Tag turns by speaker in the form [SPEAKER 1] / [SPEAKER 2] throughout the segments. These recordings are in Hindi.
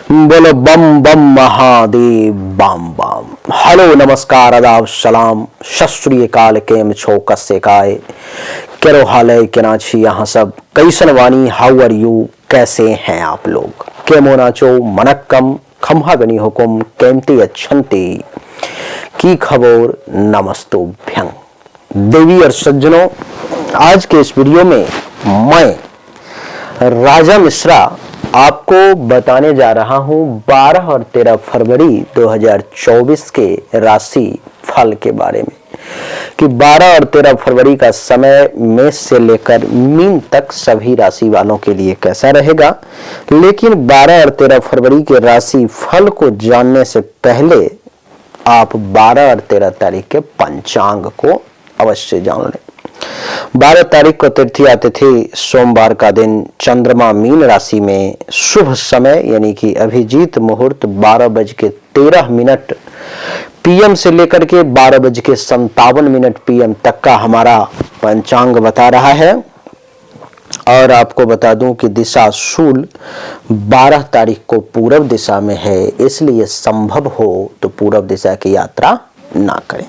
[SPEAKER 1] बोलो बम बम महादेव बम बम। हेलो नमस्कार आदाब सलाम सत श्री अकाल। केम छो कस्से काय केरो हाल है केना छी यहाँ सब कैसन वानी हाउ आर यू कैसे हैं आप लोग के मोनाचो मनक्कम खम्हा गनी हुकुम केमते अच्छंते की खबर नमस्तोभ्यं। देवी और सज्जनों, आज के इस वीडियो में मैं राजा मिश्रा आपको बताने जा रहा हूं 12 और 13 फरवरी 2024 के राशि फल के बारे में कि 12 और 13 फरवरी का समय मेष से लेकर मीन तक सभी राशि वालों के लिए कैसा रहेगा। लेकिन 12 और 13 फरवरी के राशि फल को जानने से पहले आप 12 और 13 तारीख के पंचांग को अवश्य जान लें। 12 तारीख को तृतीया तिथि सोमवार का दिन, चंद्रमा मीन राशि में, शुभ समय यानी कि अभिजीत मुहूर्त 12:13 पीएम से लेकर के 12:57 पीएम तक का हमारा पंचांग बता रहा है। और आपको बता दूं कि दिशा शूल 12 तारीख को पूर्व दिशा में है, इसलिए संभव हो तो पूर्व दिशा की यात्रा ना करें।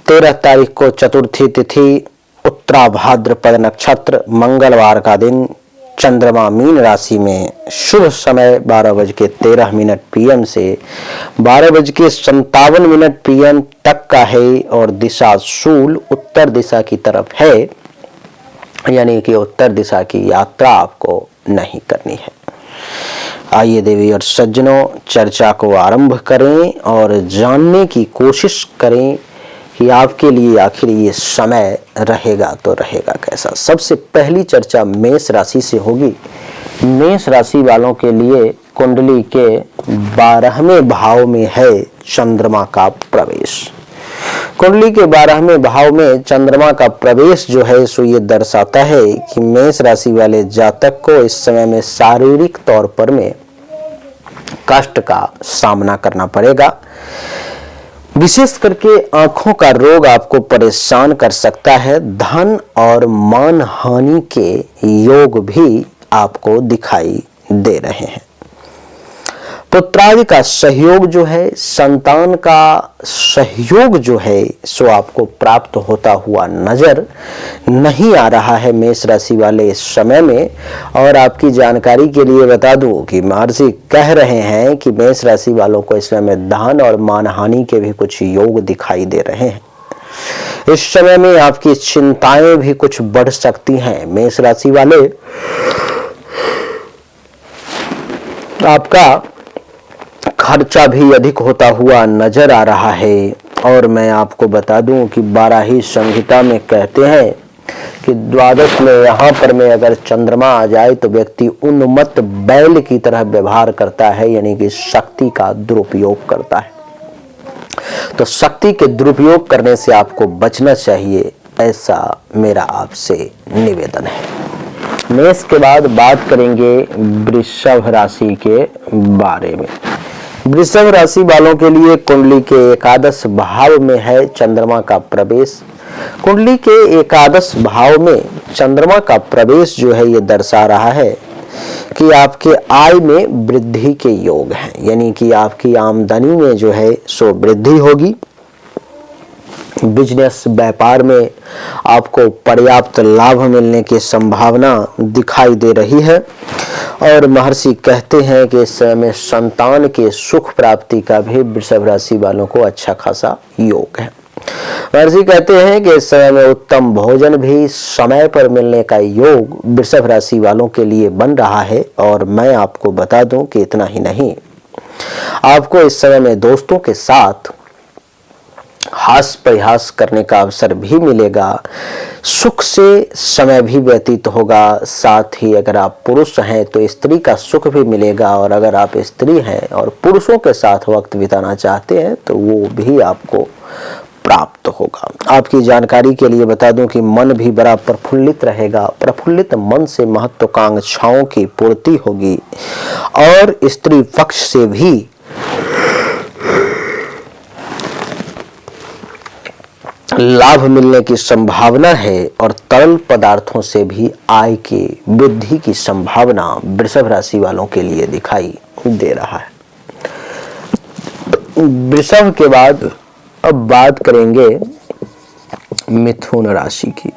[SPEAKER 1] 13 तारीख को चतुर्थी तिथि, उत्तरा भाद्रपद नक्षत्र, मंगलवार का दिन, चंद्रमा मीन राशि में, शुभ समय 12:13 पीएम से 12:57 पीएम तक का है और दिशा शूल उत्तर दिशा की तरफ है, यानी कि उत्तर दिशा की यात्रा आपको नहीं करनी है। आइए देवी और सज्जनों, चर्चा को आरंभ करें और जानने की कोशिश करें कि आपके लिए आखिर ये समय रहेगा तो रहेगा कैसा। सबसे पहली चर्चा मेष राशि से होगी। मेष राशि वालों के लिए कुंडली के 12वें भाव में है चंद्रमा का प्रवेश। कुंडली के 12वें भाव में चंद्रमा का प्रवेश जो है सो ये दर्शाता है कि मेष राशि वाले जातक को इस समय में शारीरिक तौर पर में कष्ट का सामना करना पड़ेगा। विशेष करके आंखों का रोग आपको परेशान कर सकता है। धन और मान हानि के योग भी आपको दिखाई दे रहे हैं। पुत्रादि का सहयोग जो है, संतान का सहयोग जो है सो आपको प्राप्त होता हुआ नजर नहीं आ रहा है मेष राशि वाले इस समय में। और आपकी जानकारी के लिए बता दूं कि महर्षि कह रहे हैं कि मेष राशि वालों को इस समय में धन और मानहानि के भी कुछ योग दिखाई दे रहे हैं। इस समय में आपकी चिंताएं भी कुछ बढ़ सकती हैं। मेष राशि वाले, आपका खर्चा भी अधिक होता हुआ नजर आ रहा है। और मैं आपको बता दूं कि 12ही संहिता में कहते हैं कि द्वादश में यहाँ पर में अगर चंद्रमा आ जाए तो व्यक्ति उन्मत्त बैल की तरह व्यवहार करता है, यानी कि शक्ति का दुरुपयोग करता है। तो शक्ति के दुरुपयोग करने से आपको बचना चाहिए, ऐसा मेरा आपसे निवेदन है। मेष के बाद बात करेंगे वृषभ राशि के बारे में। वृषभ राशि वालों के लिए कुंडली के एकादश भाव में है चंद्रमा का प्रवेश। कुंडली के एकादश भाव में चंद्रमा का प्रवेश जो है ये दर्शा रहा है कि आपके आय में वृद्धि के योग हैं, यानी कि आपकी आमदनी में जो है सो वृद्धि होगी। बिजनेस व्यापार में आपको पर्याप्त लाभ मिलने की संभावना दिखाई दे रही है। और महर्षि कहते हैं कि इस समय में संतान के सुख प्राप्ति का भी वृषभ राशि वालों को अच्छा खासा योग है। महर्षि कहते हैं कि इस समय में उत्तम भोजन भी समय पर मिलने का योग वृषभ राशि वालों के लिए बन रहा है। और मैं आपको बता दूं कि इतना ही नहीं, आपको इस समय में दोस्तों के साथ हास्य प्रयास करने का अवसर भी मिलेगा। सुख से समय भी व्यतीत होगा। साथ ही अगर आप पुरुष हैं तो स्त्री का सुख भी मिलेगा, और अगर आप स्त्री हैं और पुरुषों के साथ वक्त बिताना चाहते हैं तो वो भी आपको प्राप्त होगा। आपकी जानकारी के लिए बता दूं कि मन भी बड़ा प्रफुल्लित रहेगा। प्रफुल्लित मन से महत्वाकांक्षाओं की पूर्ति होगी और स्त्री पक्ष से भी लाभ मिलने की संभावना है। और तरल पदार्थों से भी आय की वृद्धि की संभावना वृषभ राशि वालों के लिए दिखाई दे रहा है। वृषभ के बाद अब बात करेंगे मिथुन राशि की।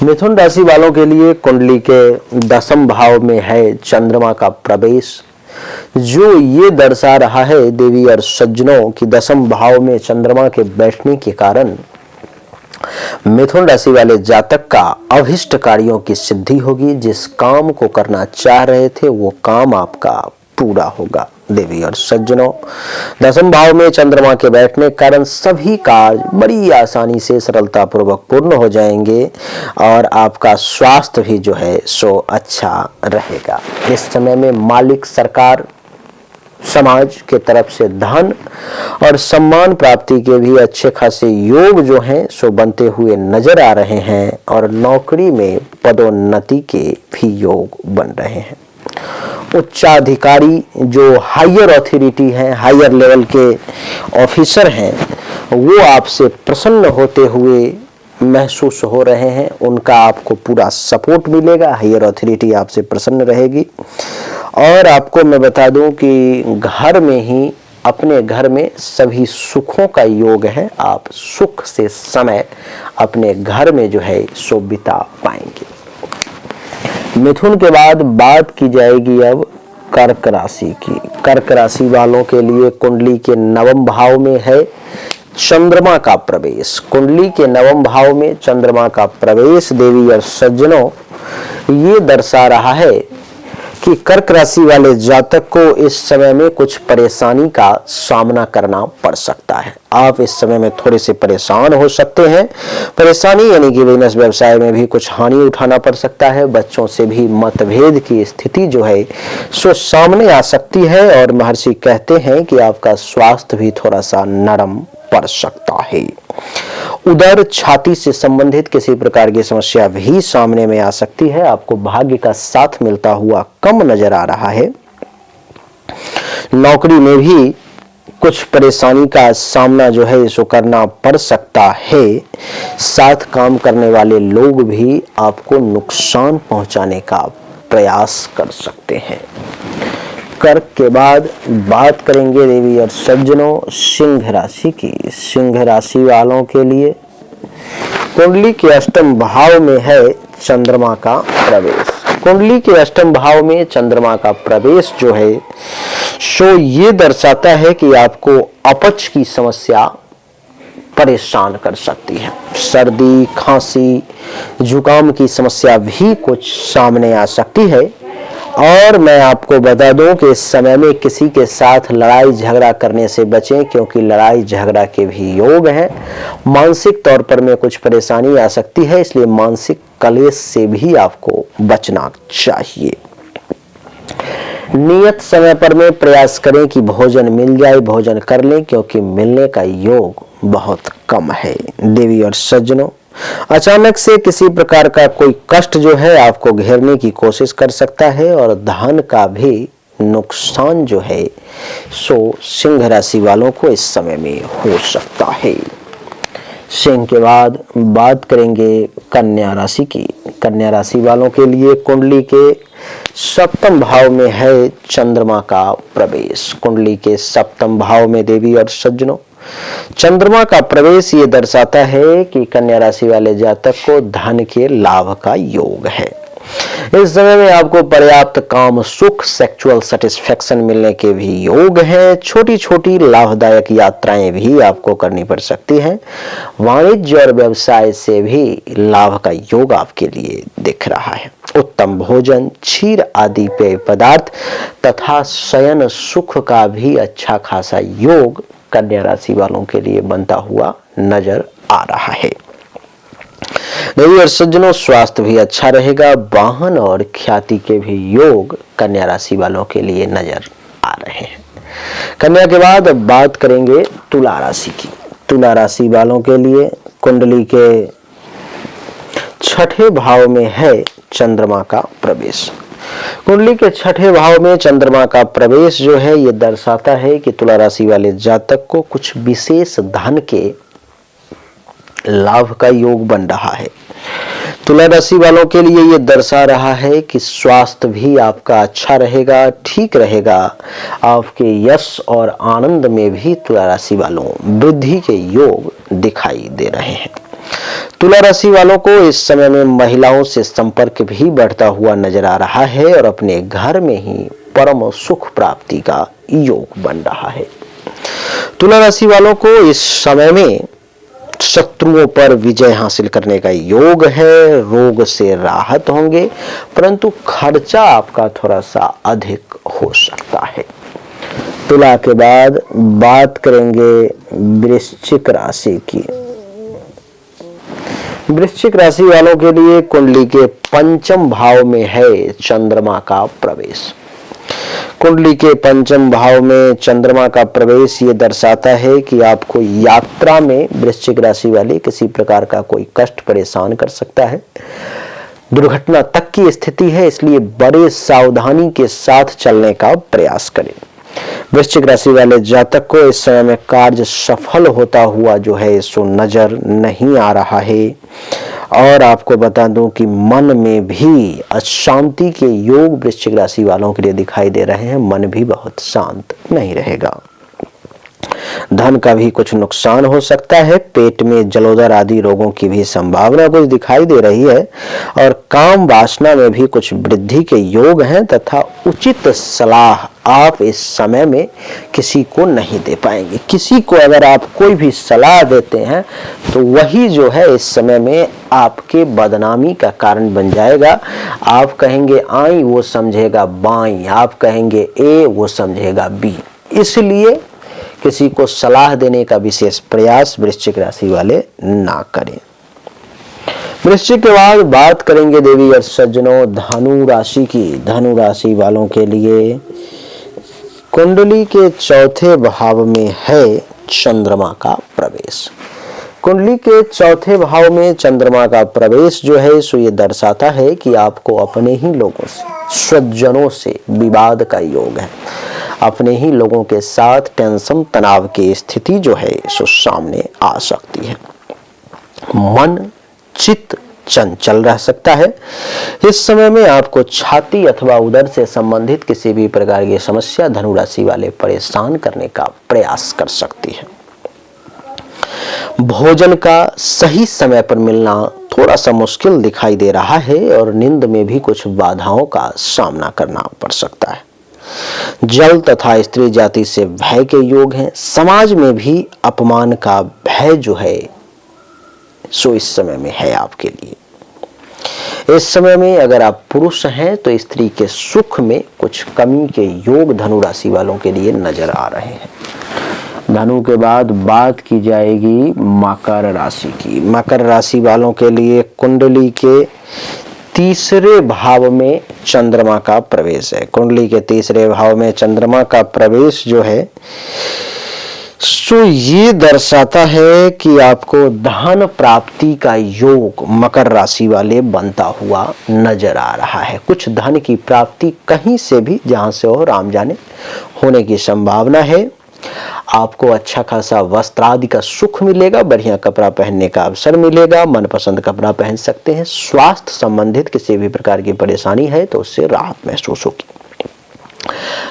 [SPEAKER 1] मिथुन राशि वालों के लिए कुंडली के 10वें भाव में है चंद्रमा का प्रवेश, जो ये दर्शा रहा है देवी और सज्जनों की 10वें भाव में चंद्रमा के बैठने के कारण मिथुन राशि वाले जातक का अभिष्ट कार्यों की सिद्धि होगी। जिस काम को करना चाह रहे थे वो काम आपका पूरा होगा। देवी और सज्जनों, 10वें भाव में चंद्रमा के बैठने के कारण सभी कार्य बड़ी आसानी से सरलता पूर्वक पूर्ण हो जाएंगे और आपका स्वास्थ्य भी जो है सो अच्छा रहेगा। इस समय में मालिक, सरकार, समाज के तरफ से धन और सम्मान प्राप्ति के भी अच्छे खासे योग जो हैं सो बनते हुए नजर आ रहे हैं और नौकरी में पदोन्नति के भी योग बन रहे हैं। उच्चाधिकारी जो हायर अथॉरिटी हैं, हायर लेवल के ऑफिसर हैं, वो आपसे प्रसन्न होते हुए महसूस हो रहे हैं। उनका आपको पूरा सपोर्ट मिलेगा, हायर अथॉरिटी आपसे प्रसन्न रहेगी। और आपको मैं बता दूं कि घर में ही, अपने घर में सभी सुखों का योग है। आप सुख से समय अपने घर में जो है सो बिता पाएंगे। मिथुन के बाद बात की जाएगी अब कर्क राशि की। कर्क राशि वालों के लिए कुंडली के 9वें भाव में है चंद्रमा का प्रवेश। कुंडली के 9वें भाव में चंद्रमा का प्रवेश देवी और सज्जनों ये दर्शा रहा है कि कर्क राशि वाले जातक को इस समय में कुछ परेशानी का सामना करना पड़ सकता है। आप इस समय में थोड़े से परेशान हो सकते हैं। परेशानी यानी कि बिजनेस व्यवसाय में भी कुछ हानि उठाना पड़ सकता है। बच्चों से भी मतभेद की स्थिति जो है सो सामने आ सकती है और महर्षि कहते हैं कि आपका स्वास्थ्य भी थोड़ा सा नरम पड़ सकता है। उदर, छाती से संबंधित किसी प्रकार की समस्या भी सामने में आ सकती है। आपको भाग्य का साथ मिलता हुआ कम नजर आ रहा है। नौकरी में भी कुछ परेशानी का सामना जो है इसको करना पड़ सकता है। साथ काम करने वाले लोग भी आपको नुकसान पहुंचाने का प्रयास कर सकते हैं। कर्क के बाद बात करेंगे देवी और सज्जनों सिंह राशि की। सिंह राशि वालों के लिए कुंडली के 8वें भाव में है चंद्रमा का प्रवेश। कुंडली के 8वें भाव में चंद्रमा का प्रवेश जो है सो ये दर्शाता है कि आपको अपच की समस्या परेशान कर सकती है। सर्दी, खांसी, जुकाम की समस्या भी कुछ सामने आ सकती है। और मैं आपको बता दूं कि इस समय में किसी के साथ लड़ाई झगड़ा करने से बचें, क्योंकि लड़ाई झगड़ा के भी योग हैं। मानसिक तौर पर में कुछ परेशानी आ सकती है, इसलिए मानसिक कलेश से भी आपको बचना चाहिए। नियत समय पर में प्रयास करें कि भोजन मिल जाए, भोजन कर लें, क्योंकि मिलने का योग बहुत कम है। देवी और सज्जनों, अचानक से किसी प्रकार का कोई कष्ट जो है आपको घेरने की कोशिश कर सकता है और धन का भी नुकसान जो है सो सिंह राशि वालों को इस समय में हो सकता है। सिंह के बाद बात करेंगे कन्या राशि की। कन्या राशि वालों के लिए कुंडली के 7वें भाव में है चंद्रमा का प्रवेश। कुंडली के 7वें भाव में देवी और सज्जनों चंद्रमा का प्रवेश ये दर्शाता है कि कन्या राशि वाले जातक को धन के लाभ का योग है। इस समय में आपको पर्याप्त काम सुख, सेक्सुअल सेटिस्फेक्शन मिलने के भी योग हैं। छोटी छोटी लाभदायक यात्राएं भी आपको करनी पड़ सकती हैं। वाणिज्य और व्यवसाय से भी लाभ का योग आपके लिए दिख रहा है। उत्तम भोजन, क्षीर आदि पेय पदार्थ तथा शयन सुख का भी अच्छा खासा योग कन्या राशि वालों के लिए बनता हुआ नजर आ रहा है। देवी और सज्जनों, स्वास्थ्य भी अच्छा रहेगा। वाहन और ख्याति के भी योग कन्या राशि वालों के लिए नजर आ रहे हैं। कन्या के बाद अब बात करेंगे तुला राशि की। तुला राशि वालों के लिए कुंडली के 6ठे भाव में है चंद्रमा का प्रवेश। कुंडली के 6ठे भाव में चंद्रमा का प्रवेश जो है ये दर्शाता है कि तुला राशि वाले जातक को कुछ विशेष धन के लाभ का योग बन रहा है। तुला राशि वालों के लिए ये दर्शा रहा है कि स्वास्थ्य भी आपका अच्छा रहेगा, ठीक रहेगा। आपके यश और आनंद में भी तुला राशि वालों वृद्धि के योग दिखाई दे रहे हैं। तुला राशि वालों को इस समय में महिलाओं से संपर्क भी बढ़ता हुआ नजर आ रहा है और अपने घर में ही परम सुख प्राप्ति का योग बन रहा है। तुला राशि वालों को इस समय में शत्रुओं पर विजय हासिल करने का योग है। रोग से राहत होंगे, परंतु खर्चा आपका थोड़ा सा अधिक हो सकता है। तुला के बाद बात करेंगे वृश्चिक राशि की। वृश्चिक राशि वालों के लिए कुंडली के पंचम भाव में है चंद्रमा का प्रवेश। कुंडली के पंचम भाव में चंद्रमा का प्रवेश ये दर्शाता है कि आपको यात्रा में वृश्चिक राशि वाले किसी प्रकार का कोई कष्ट परेशान कर सकता है। दुर्घटना तक की स्थिति है, इसलिए बड़े सावधानी के साथ चलने का प्रयास करें। वृश्चिक राशि वाले जातक को इस समय में कार्य सफल होता हुआ जो है सो नजर नहीं आ रहा है। और आपको बता दूं कि मन में भी अशांति के योग वृश्चिक राशि वालों के लिए दिखाई दे रहे हैं। मन भी बहुत शांत नहीं रहेगा। धन का भी कुछ नुकसान हो सकता है। पेट में जलोदर आदि रोगों की भी संभावना कुछ दिखाई दे रही है और काम वासना में भी कुछ वृद्धि के योग हैं तथा उचित सलाह आप इस समय में किसी को नहीं दे पाएंगे। किसी को अगर आप कोई भी सलाह देते हैं तो वही जो है इस समय में आपके बदनामी का कारण बन जाएगा। आप कहेंगे आई, वो समझेगा बाई। आप कहेंगे ए, वो समझेगा बी। इसलिए किसी को सलाह देने का विशेष प्रयास वृश्चिक राशि वाले ना करें। वृश्चिक के बाद बात करेंगे देवी और सज्जनों धनु राशि की। धनु राशि वालों के लिए कुंडली के चौथे भाव में है चंद्रमा का प्रवेश। कुंडली के चौथे भाव में चंद्रमा का प्रवेश जो है सो ये दर्शाता है कि आपको अपने ही लोगों से, स्वजनों से विवाद का योग है। अपने ही लोगों के साथ टेंशन तनाव की स्थिति जो है सो सामने आ सकती है। मन चित्त चंचल रह सकता है। इस समय में आपको छाती अथवा उदर से संबंधित किसी भी प्रकार की समस्या धनु राशि वाले परेशान करने का प्रयास कर सकती है। भोजन का सही समय पर मिलना थोड़ा सा मुश्किल दिखाई दे रहा है और नींद में भी कुछ बाधाओं का सामना करना पड़ सकता है। जल तथा स्त्री जाति से भय के योग हैं। समाज में भी अपमान का भय जो है सो इस समय में है आपके लिए। इस समय में अगर आप पुरुष हैं तो स्त्री के सुख में कुछ कमी के योग धनु राशि वालों के लिए नजर आ रहे हैं। धनु के बाद बात की जाएगी मकर राशि की। मकर राशि वालों के लिए कुंडली के तीसरे भाव में चंद्रमा का प्रवेश है। कुंडली के तीसरे भाव में चंद्रमा का प्रवेश जो है सो ये दर्शाता है कि आपको धन प्राप्ति का योग मकर राशि वाले बनता हुआ नजर आ रहा है। कुछ धन की प्राप्ति कहीं से भी, जहां से हो राम जाने, होने की संभावना है। आपको अच्छा खासा वस्त्र आदि का सुख मिलेगा। बढ़िया कपड़ा पहनने का अवसर मिलेगा। मनपसंद कपड़ा पहन सकते हैं। स्वास्थ्य संबंधित किसी भी प्रकार की परेशानी है तो उससे राहत महसूस होगी।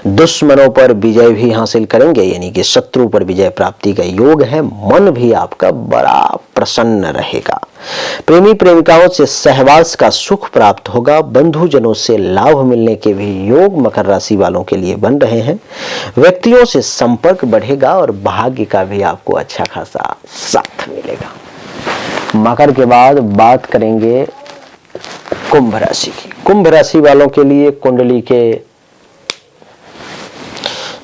[SPEAKER 1] दुश्मनों पर विजय भी हासिल करेंगे, यानी कि शत्रु पर विजय प्राप्ति का योग है। मन भी आपका बड़ा प्रसन्न रहेगा। प्रेमी प्रेमिकाओं से सहवास का सुख प्राप्त होगा। बंधुजनों से लाभ मिलने के भी योग मकर राशि वालों के लिए बन रहे हैं। व्यक्तियों से संपर्क बढ़ेगा और भाग्य का भी आपको अच्छा खासा साथ मिलेगा। मकर के बाद बात करेंगे कुंभ राशि की। कुंभ राशि वालों के लिए कुंडली के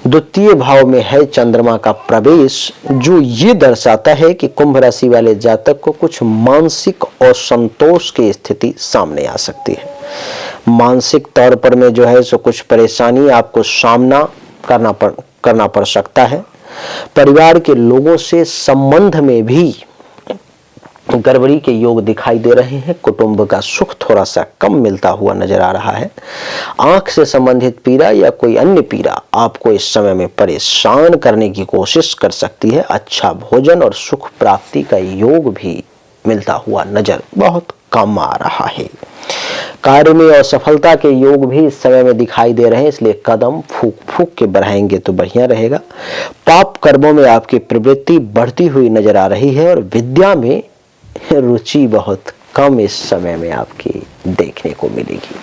[SPEAKER 1] द्वितीय भाव में है चंद्रमा का प्रवेश, जो ये दर्शाता है कि कुंभ राशि वाले जातक को कुछ मानसिक असंतोष की स्थिति सामने आ सकती है। मानसिक तौर पर में जो है सो कुछ परेशानी आपको सामना करना पड़ सकता है। परिवार के लोगों से संबंध में भी गड़बड़ी के योग दिखाई दे रहे हैं। कुटुंब का सुख थोड़ा सा कम मिलता हुआ नजर आ रहा है। आंख से संबंधित पीड़ा या कोई अन्य पीड़ा आपको इस समय में परेशान करने की कोशिश कर सकती है। अच्छा भोजन और सुख प्राप्ति का योग भी मिलता हुआ नजर बहुत कम आ रहा है। कार्य में असफलता के योग भी इस समय में दिखाई दे रहे हैं, इसलिए कदम फूक फूक के बढ़ाएंगे तो बढ़िया रहेगा। पाप कर्मों में आपकी प्रवृत्ति बढ़ती हुई नजर आ रही है और विद्या में रुचि बहुत कम इस समय में आपकी देखने को मिलेगी।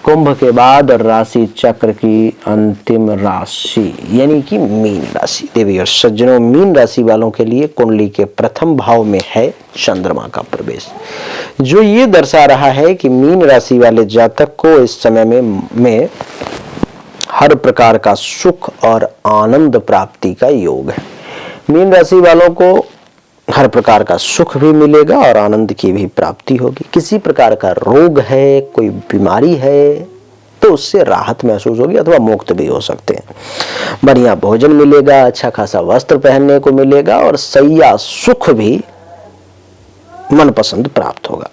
[SPEAKER 1] कुंभ के बाद राशि चक्र की अंतिम राशि यानी कि मीन राशि। देवी और सज्जनों, मीन राशि वालों के लिए कुंडली के प्रथम भाव में है चंद्रमा का प्रवेश, जो ये दर्शा रहा है कि मीन राशि वाले जातक को इस समय में हर प्रकार का सुख और आनंद प्राप्ति का योग है। मीन राशि वालों को हर प्रकार का सुख भी मिलेगा और आनंद की भी प्राप्ति होगी। किसी प्रकार का रोग है, कोई बीमारी है तो उससे राहत महसूस होगी अथवा मुक्त भी हो सकते हैं। बढ़िया भोजन मिलेगा, अच्छा खासा वस्त्र पहनने को मिलेगा और सैया सुख भी मनपसंद प्राप्त होगा।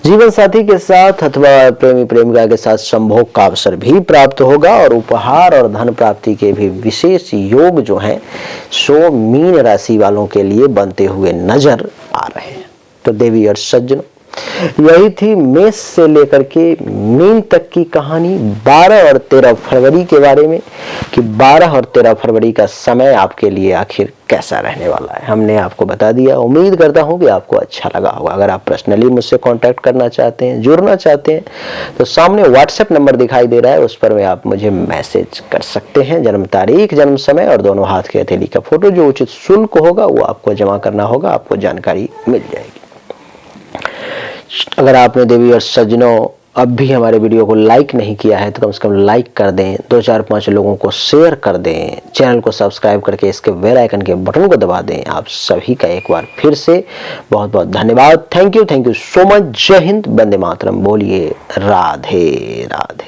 [SPEAKER 1] जीवन साथी के साथ अथवा प्रेमी प्रेमिका के साथ संभोग का अवसर भी प्राप्त होगा और उपहार और धन प्राप्ति के भी विशेष योग जो हैं सो मीन राशि वालों के लिए बनते हुए नजर आ रहे हैं। तो देवी और सज्जनों, यही थी मेष से लेकर के मीन तक की कहानी 12 और 13 फरवरी के बारे में कि 12 और 13 फरवरी का समय आपके लिए आखिर कैसा रहने वाला है, हमने आपको बता दिया। उम्मीद करता हूं कि आपको अच्छा लगा होगा। अगर आप पर्सनली मुझसे कांटेक्ट करना चाहते हैं, जुड़ना चाहते हैं तो सामने व्हाट्सएप नंबर दिखाई दे रहा है, उस पर में आप मुझे मैसेज कर सकते हैं। जन्म तारीख, जन्म समय और दोनों हाथ की हथेली का फोटो, जो उचित शुल्क होगा वो आपको जमा करना होगा, आपको जानकारी मिल जाएगी। अगर आपने देवी और सज्जनों अब भी हमारे वीडियो को लाइक नहीं किया है तो कम से कम लाइक कर दें, 2-4-5 लोगों को शेयर कर दें, चैनल को सब्सक्राइब करके इसके बेल आइकन के बटन को दबा दें। आप सभी का एक बार फिर से बहुत बहुत धन्यवाद। Thank you so much. जय हिंद, वंदे मातरम। बोलिए राधे राधे।